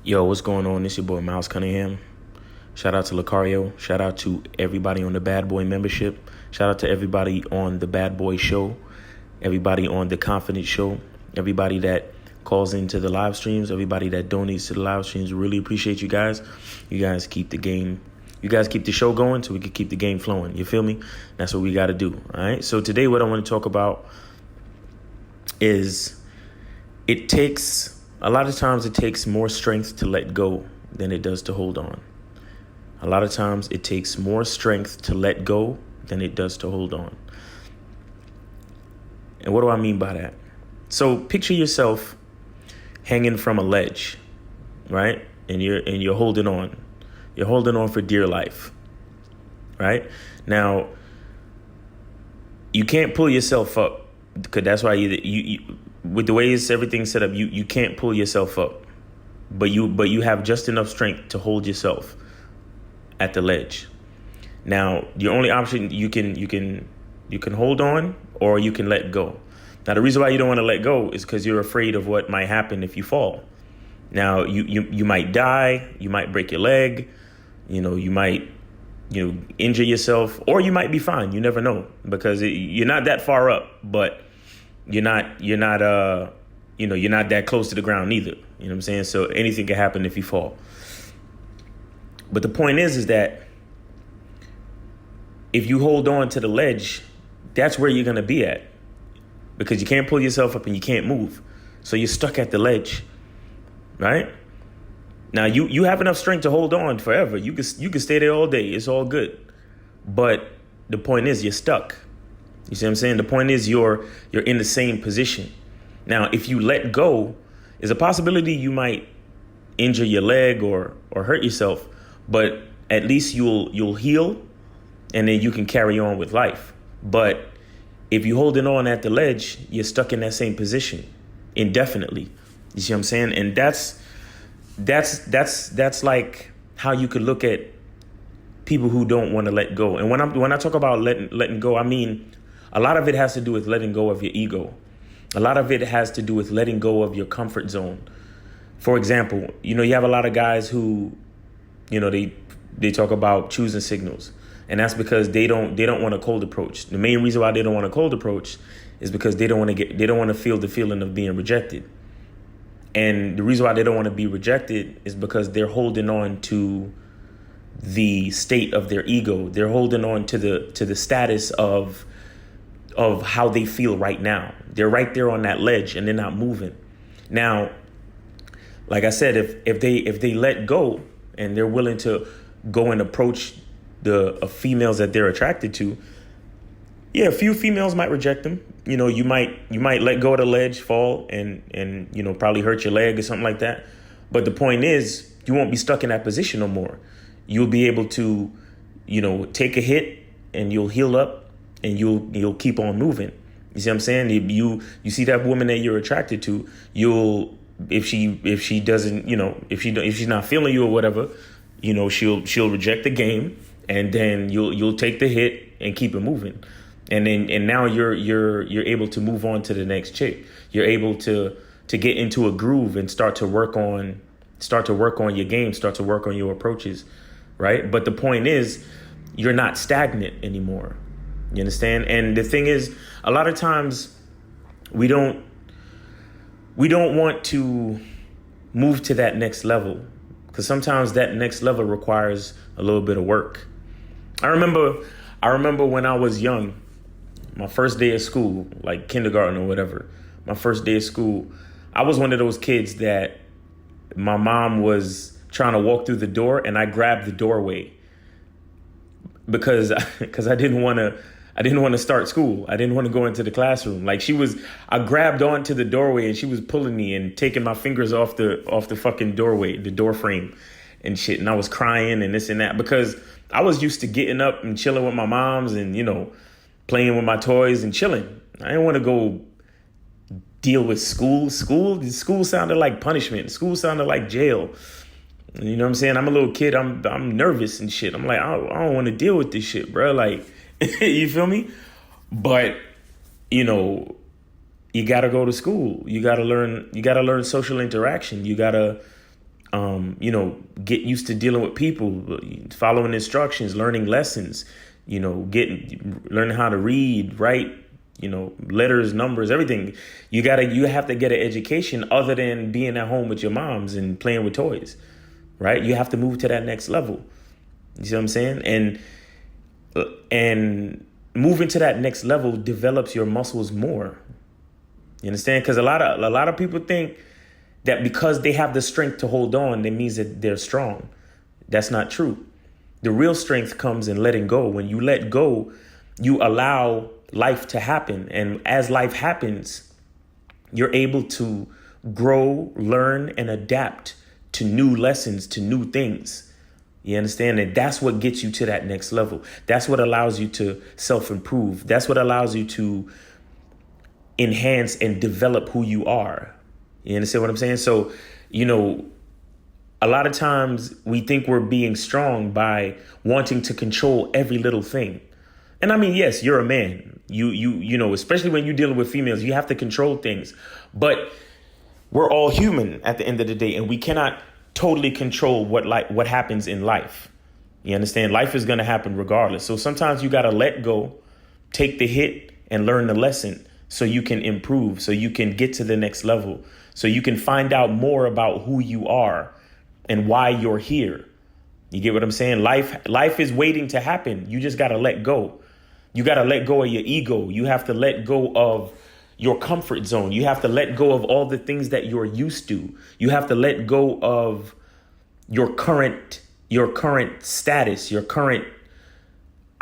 Yo, what's going on? This your boy Miles Cunningham. Shout out to Lucario. Shout out to everybody on the Bad Boy membership. Shout out to everybody on the Bad Boy show. Everybody on the Confidence show. Everybody that calls into the live streams. Everybody that donates to the live streams. Really appreciate you guys. You guys keep the game. You guys keep the show going so we can keep the game flowing. You feel me? That's what we got to do. All right. So today what I want to talk about is a lot of times it takes more strength to let go than it does to hold on. A lot of times it takes more strength to let go than it does to hold on. And what do I mean by that? So picture yourself hanging from a ledge, right? And you're holding on. You're holding on for dear life, right? Now, you can't pull yourself up because that's why you with the way everything's set up, you can't pull yourself up, but you have just enough strength to hold yourself at the ledge. Now, your only option, you can hold on or you can let go. Now, the reason why you don't want to let go is because you're afraid of what might happen if you fall. Now, you might die, you might break your leg, you might injure yourself, or you might be fine. You never know because you're not that far up, but you're not that close to the ground either. You know what I'm saying? So anything can happen if you fall. But the point is that if you hold on to the ledge, that's where you're going to be at because you can't pull yourself up and you can't move. So you're stuck at the ledge, right? Now you have enough strength to hold on forever. You can stay there all day. It's all good. But the point is you're stuck. You see what I'm saying? The point is you're in the same position. Now, if you let go, there's a possibility you might injure your leg or hurt yourself, but at least you'll heal and then you can carry on with life. But if you're holding on at the ledge, you're stuck in that same position indefinitely. You see what I'm saying? And that's like how you could look at people who don't want to let go. And when I talk about letting go, I mean a lot of it has to do with letting go of your ego. A lot of it has to do with letting go of your comfort zone. For example, you have a lot of guys who, they talk about choosing signals. And that's because they don't want a cold approach. The main reason why they don't want a cold approach is because they don't want to feel the feeling of being rejected. And the reason why they don't want to be rejected is because they're holding on to the state of their ego. They're holding on to the status of how they feel right now. They're right there on that ledge and they're not moving. Now, like I said, if they let go and they're willing to go and approach the females that they're attracted to, yeah, a few females might reject them. You might let go of the ledge, fall, and probably hurt your leg or something like that. But the point is, you won't be stuck in that position no more. You'll be able to, take a hit and you'll heal up and you'll keep on moving. You see what I'm saying? You see that woman that you're attracted to, if she doesn't, if she's not feeling you or whatever, she'll reject the game, and then you'll take the hit and keep it moving. And now you're able to move on to the next chick. You're able to get into a groove and start to work on your game, start to work on your approaches, right? But the point is, you're not stagnant anymore. You understand? And the thing is, a lot of times we don't want to move to that next level because sometimes that next level requires a little bit of work. I remember when I was young, my first day of school, like kindergarten or whatever, my first day of school, I was one of those kids that my mom was trying to walk through the door and I grabbed the doorway because I didn't want to start school. I didn't want to go into the classroom. Like I grabbed onto the doorway and she was pulling me and taking my fingers off the fucking doorway, the door frame and shit. And I was crying and this and that because I was used to getting up and chilling with my moms and, playing with my toys and chilling. I didn't want to go deal with school. School sounded like punishment. School sounded like jail. You know what I'm saying? I'm a little kid. I'm nervous and shit. I'm like, I don't want to deal with this shit, bro. Like, you feel me? But, you got to go to school. You got to learn social interaction. You got to get used to dealing with people, following instructions, learning lessons, learning how to read, write, letters, numbers, everything. You have to get an education other than being at home with your moms and playing with toys, right? You have to move to that next level. You see what I'm saying? And moving to that next level develops your muscles more. You understand? Because a lot of people think that because they have the strength to hold on, that means that they're strong. That's not true. The real strength comes in letting go. When you let go, you allow life to happen. And as life happens, you're able to grow, learn, and adapt to new lessons, to new things. You understand? And that's what gets you to that next level. That's what allows you to self-improve. That's what allows you to enhance and develop who you are. You understand what I'm saying? So, a lot of times we think we're being strong by wanting to control every little thing. And I mean, yes, you're a man. You especially when you're dealing with females, you have to control things. But we're all human at the end of the day, and we cannot totally control what happens in life. You understand? Life is going to happen regardless. So sometimes you got to let go, take the hit, and learn the lesson so you can improve, so you can get to the next level, so you can find out more about who you are and why you're here. You get what I'm saying? Life is waiting to happen. You just got to let go. You got to let go of your ego. You have to let go of your comfort zone. You have to let go of all the things that you're used to. You have to let go of your current status, your current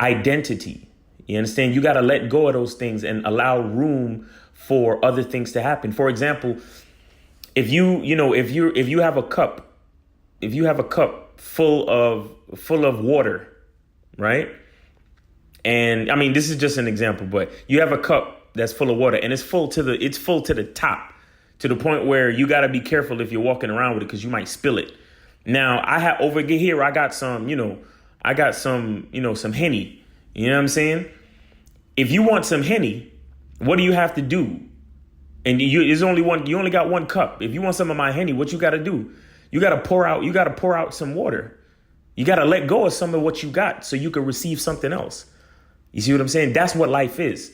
identity. You understand? You got to let go of those things and allow room for other things to happen. For example, if you have a cup full of water, right? And I mean, this is just an example, but you have a cup that's full of water and it's full to the top, to the point where you got to be careful if you're walking around with it because you might spill it. Now over here, I got some Henny. You know what I'm saying? If you want some Henny, what do you have to do? And you only got one cup. If you want some of my Henny, what you got to do? You got to pour out some water. You got to let go of some of what you got so you can receive something else. You see what I'm saying? That's what life is.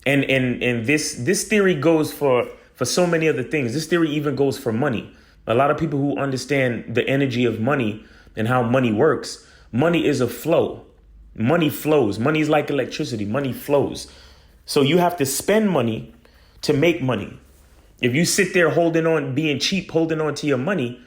And this theory goes for so many other things. This theory even goes for money. A lot of people who understand the energy of money and how money works, money is a flow. Money flows. Money is like electricity. Money flows. So you have to spend money to make money. If you sit there being cheap, holding on to your money,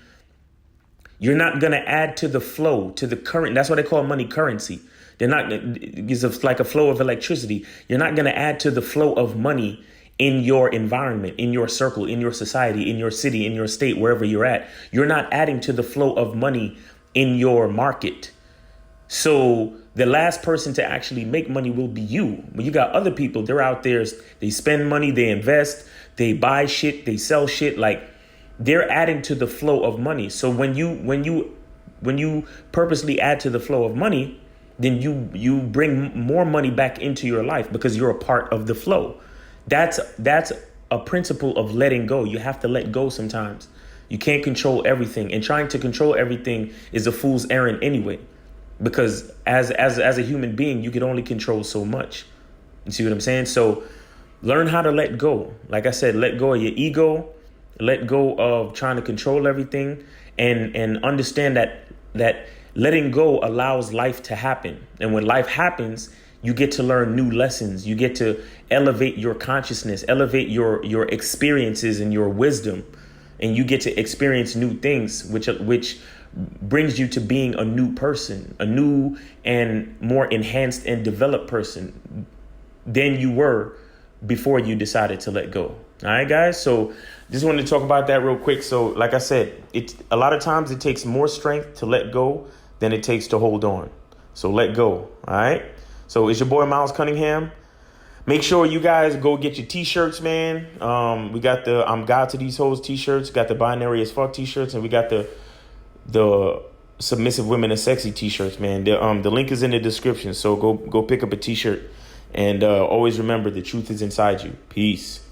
you're not going to add to the flow, to the current. That's what they call money currency. It's like a flow of electricity. You're not going to add to the flow of money in your environment, in your circle, in your society, in your city, in your state, wherever you're at. You're not adding to the flow of money in your market. So the last person to actually make money will be you. But you got other people, they're out there, they spend money, they invest, they buy shit, they sell shit. Like, they're adding to the flow of money. So when you purposely add to the flow of money, then you bring more money back into your life because you're a part of the flow. That's a principle of letting go. You have to let go sometimes. You can't control everything, and trying to control everything is a fool's errand anyway. Because as a human being, you can only control so much. You see what I'm saying? So learn how to let go. Like I said, let go of your ego, let go of trying to control everything, and understand that letting go allows life to happen. And when life happens, you get to learn new lessons. You get to elevate your consciousness, elevate your experiences and your wisdom. And you get to experience new things, which brings you to being a new person, a new and more enhanced and developed person than you were before you decided to let go. All right, guys. So just wanted to talk about that real quick. So like I said, a lot of times it takes more strength to let go than it takes to hold on. So let go. All right. So it's your boy, Miles Cunningham. Make sure you guys go get your T-shirts, man. We got the I'm God to These Hoes T-shirts, got the Binary as Fuck T-shirts, and we got the Submissive Women and Sexy T-shirts, man. The link is in the description, so go pick up a T-shirt. And always remember, the truth is inside you. Peace.